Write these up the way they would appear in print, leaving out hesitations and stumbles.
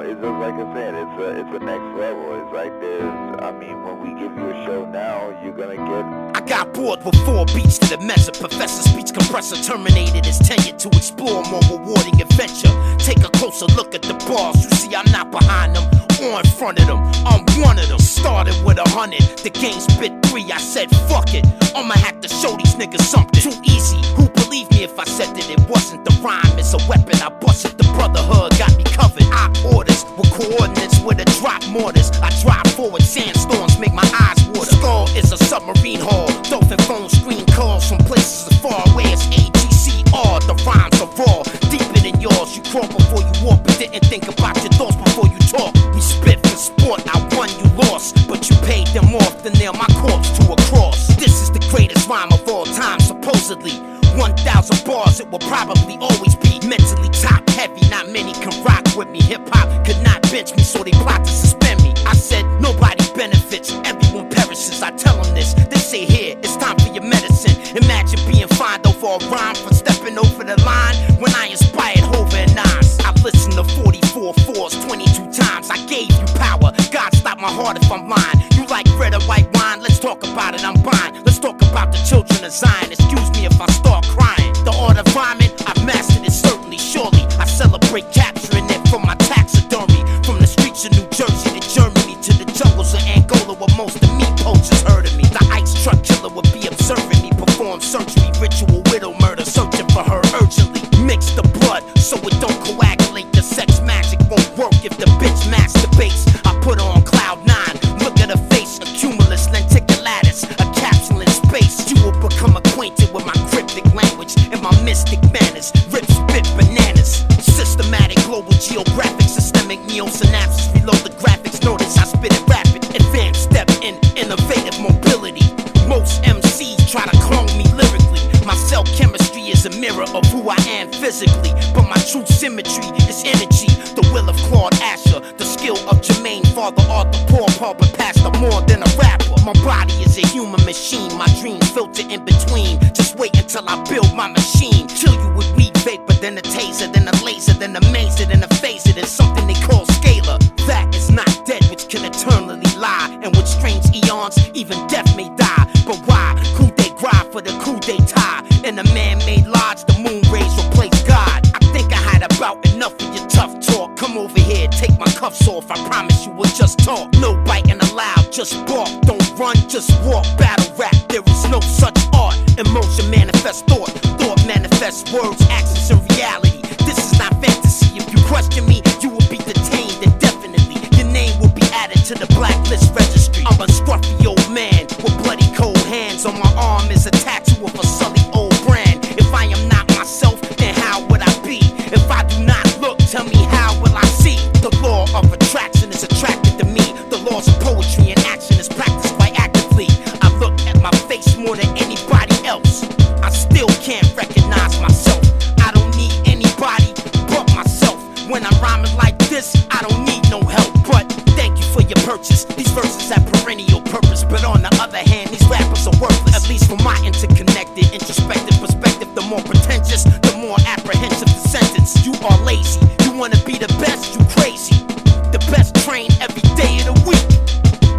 it's just like I said, it's a next level. It's like when we give you a show now, you're gonna get. I got bored with 4 beats to the measure. Professor speech compressor terminated his tenure to explore more rewarding adventure. Take a closer look at the bars. You see, I'm not behind them or in front of them. I'm one of them. Started with 100, the game spit 3. I said fuck it, I'ma have to show these niggas something. Too easy, who believe me if I said that it wasn't? The rhyme is a weapon, I busted the brotherhood, got me covered. I orders with coordinates with a drop mortars. I drive forward, sandstorms make my eyes water. Skull is a submarine hull, dolphin phone screen calls from places as far away as AGCR. The rhymes are raw, deeper than yours. You crawl before you walk, but didn't think about your thoughts before you talk. We spit for sport, I won, you lost, but you paid them off to nail my corpse to a cross. This is the greatest rhyme of all time, supposedly. 1,000 bars, it will probably always be mentally top heavy. Not many can rock with me. Hip-hop could not bench me, so they plot to suspend me. I said nobody benefits, everyone perishes. I tell them this, they say here, it's time for your medicine. Imagine being fined over a rhyme for stepping over the line when I inspired Hova and Nas. I listened to 44 fours 22 times. I gave you power, God stop my heart if I'm lying. You like red or white wine, let's talk about it, I'm buying. Let's talk about the children of Zion. Excuse me if I start crying. The art of rhyming, I've mastered it certainly, surely. I celebrate capturing it from my taxidermy. From the streets of New Jersey to Germany to the jungles of Angola where most of me poachers heard of me. The ice truck killer would be observing me perform surgery, ritual widow murder, searching for her urgently. Mix the blood so it don't coagulate. The sex magic won't work if the bitch masturbates. I put her on cloud 9, look at her face, a cumulus lenticulatus, a capsule in space. You will become acquainted with my cryptic language and my mystic manners. Rip, spit, bananas. Systematic, global, geographic, systemic, neo-synapses. Reload the graphics, notice I spit it rapid. Advanced step in innovative mobility. Most MCs try to clone me lyrically. My cell chemistry is a mirror of who I am physically, but my true symmetry is energy. The will of Claude Asher, the skill of Jermaine, Father Arthur, Paul Pulper, Pastor more than a rapper. My body is a human machine, my dreams filter in between. Just wait until I build my machine. Kill you with weed vapor, then a taser, then a laser, then a mazer, then a phaser, then something they call scalar. That is not dead, which can eternally lie, and with strange eons, even death may die. But why? Coup de grace for the coup d'etat. In a man-made lodge, the moon rays replace God. I think I had about enough of your tough talk. Come over here, take my cuffs off. I promise you we'll just talk. No biting allowed, just bark. Don't run, just walk. Battle rap, there is no such art. Emotion manifests thought. Thought manifests words, actions, and reality. This is not fantasy. If you question me, you will be detained indefinitely. Your name will be added to the blacklist registry. I'm a scruffy old man with bloody cold hands. On my arm is a tattoo of a sully old brand. If I am not myself, then how would I be? If I do not look, tell me how will I see? The law of attraction is attracted to me. The laws of poetry and action is practiced quite actively. I look at my face more than anybody else. I still can't recognize myself. I don't need anybody but myself. When I'm rhyming like this, I don't need no help. But thank you for your purchase. These verses have perennial purpose, but on the other hand, these rappers are worthless. At least from my interconnected, introspective perspective, the more pretentious, the more apprehensive the sentence. You are lazy. You wanna be the best, you crazy. The best trained every day of the week.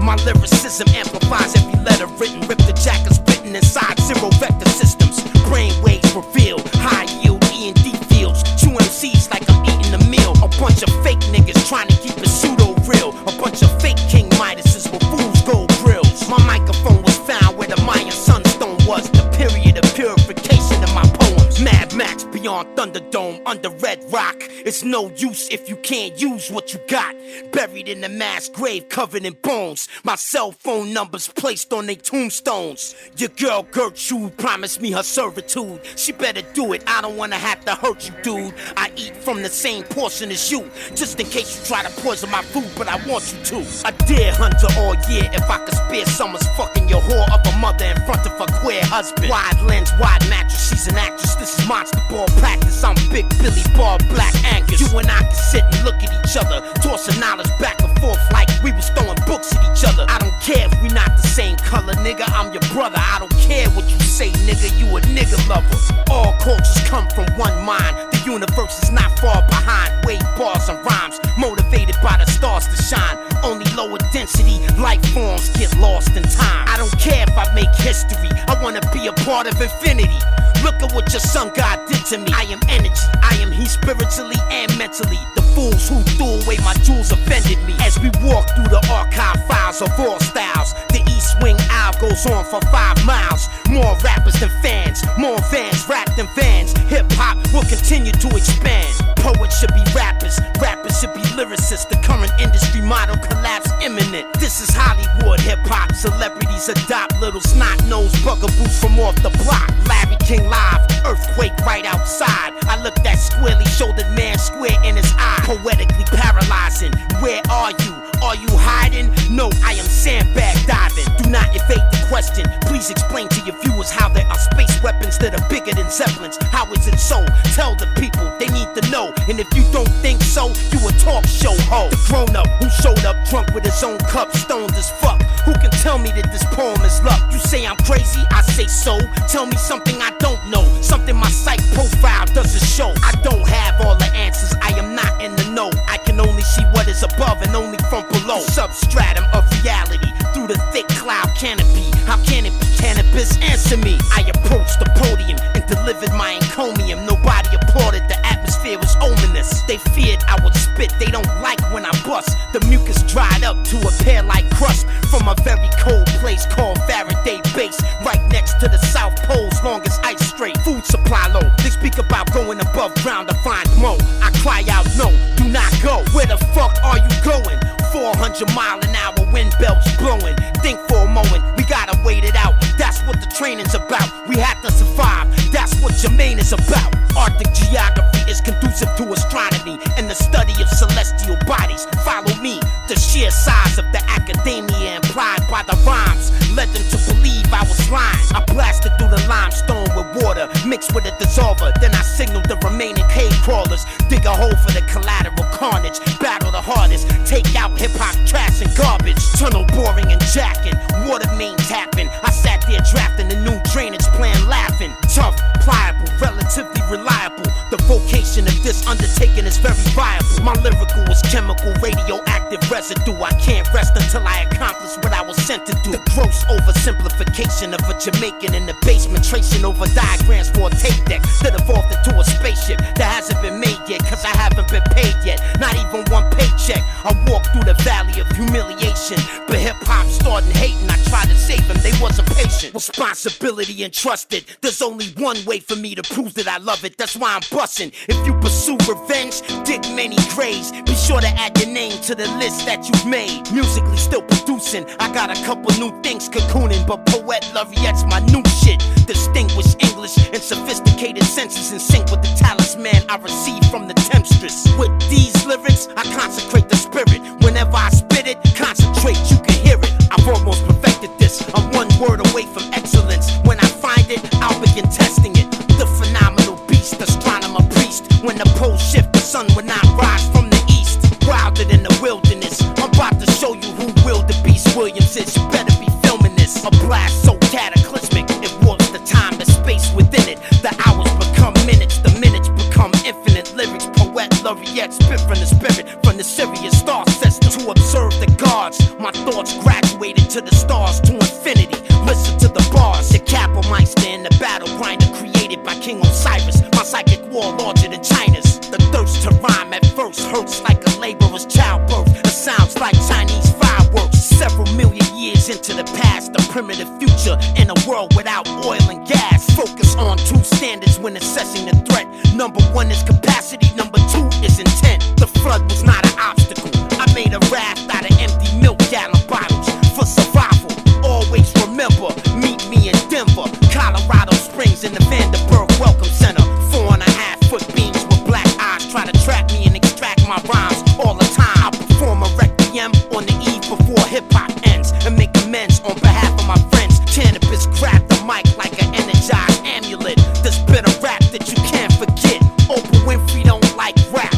My lyricism amplifies every letter written. Rip the jacket spitting inside zero vector systems. Brain waves reveal high yield E&D fields. Chew MCs like I'm eating a meal. A bunch of fake niggas trying to keep it pseudo real. A bunch of fake King Midases with fool's gold grills. My microphone was found where the Mayan sunstone was. The period of purification of my poems. Mad Max beyond Thunderdome under Red Rock. It's no use if you can't use what you got. Buried in a mass grave covered in bones. My cell phone numbers placed on their tombstones. Your girl Gertrude promised me her servitude. She better do it, I don't wanna have to hurt you, dude. I eat from the same portion as you, just in case you try to poison my food, but I want you to. A deer hunter all year, if I could spare summer's fucking your whore of a mother in front of a queer husband. Wide lens, wide mattress, she's an actress. This is monster ball practice, I'm Big Billy Ball Black Angus. You and I can sit and look at each other, tossing knowledge back and forth like we was throwing books at each other. I don't care if we not the same color, nigga, I'm your brother. I don't care what you say, nigga, you a nigga lover. All cultures come from one mind. The universe is not far behind. Wave bars and rhymes, motivated by the stars to shine. Only lower density life forms get lost in time. I don't care if I make history, I wanna be a part of infinity. Look at what your sun God did to me. I am energy, I am he spiritually and mentally. The fools who threw away my jewels offended me. As we walk through the archive files of all styles, the East Wing Owl goes on for 5 miles. More rappers than fans, more fans rap than fans. Hip hop will continue to expand. Poets should be rappers, rappers should be lyricists. The current industry model collapse imminent. This is Hollywood hip hop. Celebrities adopt little snot-nosed bugaboos from off the block. Larry King live, earthquake right outside. I looked that squarely shouldered man square in his eye. Poetically paralyzing. Where are you? Are you hiding? No, I am sandbag diving. Do not evade the question. Please explain to your viewers how there are space weapons that are bigger than Zeppelins. How is it so? Tell the people, they need to know. And if you don't think so, you a talk show hoe. The grown-up who showed up drunk with his own cup, stoned as fuck. Who can tell me that this poem is luck? You say I'm crazy, I say so. Tell me something I don't know, something my psych profile doesn't show. I don't have all the answers, I am not in the know. I can only see what is above and only from below. Substratum of reality through the thick cloud canopy. How can it be Canibus? Answer me. I approached the podium and delivered my encomium. Nobody applauded, the atmosphere was ominous. They feared I would spit, they don't like when I bust. The mucus dried up to appear like crust from a very cold place called Faraday Base, right next to the South Pole's longest ice strait. Food supply low, they speak about going above ground to find more. I cry out no, do not go. Where the fuck are you going? 400-mile-an-hour wind belts blowing. Think for a moment, we gotta wait it out. That's what the training's about. We have to survive, that's what Jermaine is about. Arctic geography is conducive to astronomy and the study of celestial bodies. Follow me, the sheer size of the academia implied by the rhymes led them to believe I was lying. I blasted through the limestone with water mixed with a dissolver. Then I signaled the remaining cave crawlers. Dig a hole for the collateral carnage. Battle the hardest, take out hip-hop trash and garbage. Tunnel boring and jacking, water main tapping. I sat there drafting a new drainage plan, laughing. Tough, pliable, relatively reliable. The vocation of this undertaking is very viable. My lyrical is chemical, radioactive residue. I can't rest until I accomplish what I was sent to do. The gross oversimplification of a Jamaican in the basement, tracing over diagrams for a tape deck that evolved into a spaceship that hasn't been made yet, cause I haven't been paid yet. Not even one paycheck. I walked through the valley of humiliation, but hip-hop started hating. I tried to save them, they wasn't patient. Responsibility entrusted. There's only one way for me to prove that I love it. That's why I'm bussin'. If you pursue revenge, dig many graves. Be sure to add your name to the list that you've made. Musically still producing. I got a couple new things cocooning, but Poet Laureate's my new shit. Distinguished English and sophisticated senses in sync with the talisman I received from the temptress. With these lyrics, I consecrate the spirit. Whenever I spit it, concentrate, you can hear it. I've almost perfected this. I'm one word away from excellence. When I find it, I'll begin testing it. The phenomenal beast, astronomer priest. When the poles shift, the sun will not rise from the east. Wilder than the wilderness. I'm about to show you who willed the beast Williams is. You better be filming this. A blast so cataclysmic, it warps the time, the space within it. The hours become minutes, the minutes become infinite. Lyrics, Poet Laureate, spit from the spirit, from the Sirius star system. To observe the gods, my thoughts graduated to the stars, to infinity. Listen to the bars, the Capelmeister in the battle grinder created by King Osiris. My psychic war larger than China's. The thirst to rhyme at first hurts like a laborer's childbirth. It sounds like Chinese fireworks. Several million years into the past, the primitive future in a world without oil and gas. Focus on two standards when assessing the threat. Number one is capacity, number two is intent. The flood was not an obstacle. I made a raft out of empty milk gallon bottles for survival. Always remember, meet me in Denver, Colorado Springs in the Vanderburg Welcome Center. 4.5-foot beams with black eyes try to trap me and extract my rhymes all the time. I perform a requiem on the eve before hip-hop ends and make amends on behalf of my friends. Canibus grabbed the mic like an energized amulet. This bit of rap that you can't forget. Oprah Winfrey don't like rap.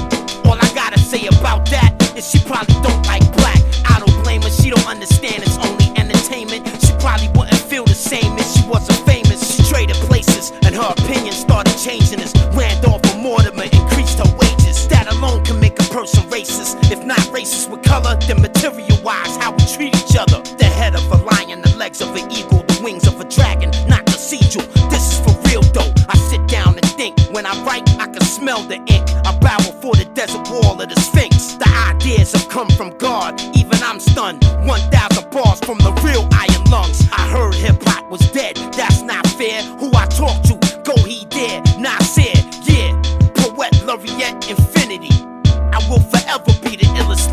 All I gotta say about that is she probably don't like black. I don't blame her, she don't understand it's only entertainment. She probably If not racist with color, then material-wise, how we treat each other. The head of a lion, the legs of an eagle, the wings of a dragon, not cathedral. This is for real though. I sit down and think. When I write, I can smell the ink. I bow before the desert wall of the Sphinx. The ideas have come from God. Even I'm stunned. 1,000 bars from the real iron lungs. I heard hip-hop was dead. That's not fair. Who I talk to? Go he there. Nasir, yeah. Poet, Laureate, infinity. I will forever be the illest